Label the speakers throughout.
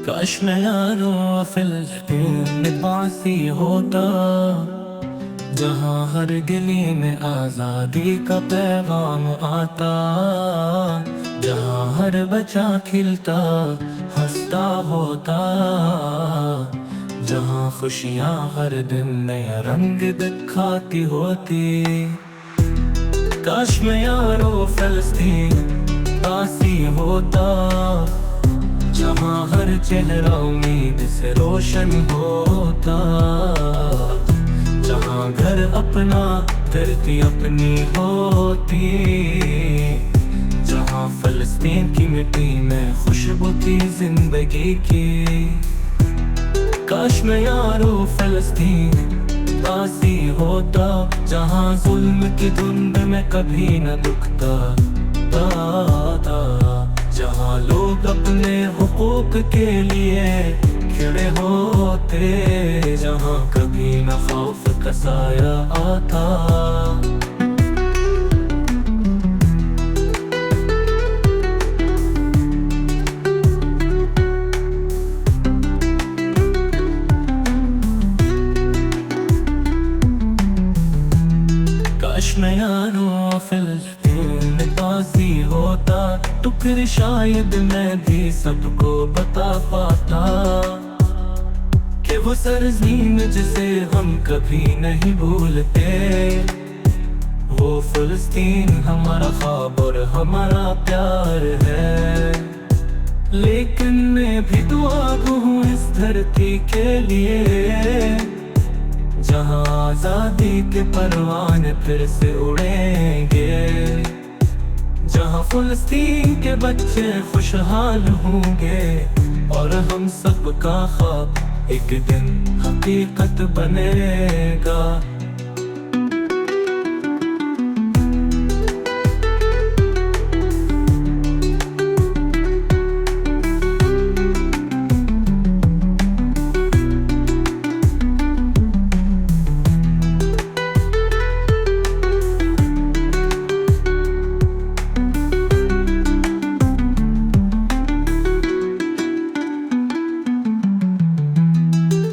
Speaker 1: काश मैं यारों फिलिस्तीन में बासी होता, जहाँ हर गली में आजादी का पैगाम आता, जहाँ हर बच्चा खिलता हंसता होता, जहाँ खुशियाँ हर दिन नया रंग दिखाती होती। काश मैं यारों फिलिस्तीन बासी होता, जहाँ हर चेहरा उम्मीद से रोशन होता, जहाँ घर अपना धरती अपनी होती, जहाँ फिलिस्तीन की मिट्टी में खुशबू थी जिंदगी की। काश मैं यारों फिलिस्तीन बासी होता, जहाँ जुल्म की धुंध में कभी न दुखता था, जहाँ लोग अपने हुकूक के लिए खड़े होते, जहाँ कभी न खौफ का साया आता। काश मैं यारों फिलिस्तीन में बासी होता, तो फिर शायद मैं भी सबको बता पाता कि वो सरज़मीन जिसे हम कभी नहीं भूलते, वो फिलिस्तीन हमारा ख्वाब और हमारा प्यार है। लेकिन मैं भी दुआ हूँ इस धरती के लिए, जहाँ आजादी के परवाने फिर से उड़ेंगे, जहाँ फिलिस्तीन के बच्चे खुशहाल होंगे, और हम सबका ख्वाब एक दिन हकीकत बनेगा।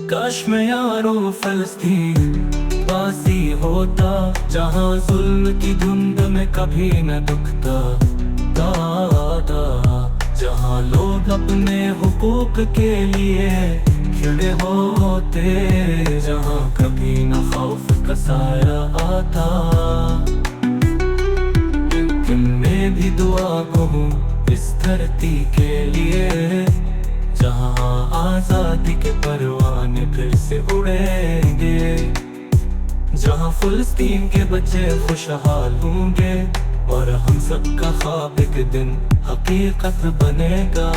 Speaker 1: काश मैं यारों फिलिस्तीन बासी होता, जहाँ जुल्म की धुंध में कभी न दुखता था, जहाँ लोग अपने हुकूक के लिए खड़े होते, जहाँ कभी न खौफ का साया आता। लेकिन मैं भी दुआ कहूँ इस धरती के लिए, जहाँ आजादी के परवाने फिर से उड़ेंगे, जहाँ फिलिस्तीन के बच्चे खुशहाल होंगे, और हम सबका ख्वाब एक दिन हकीकत बनेगा।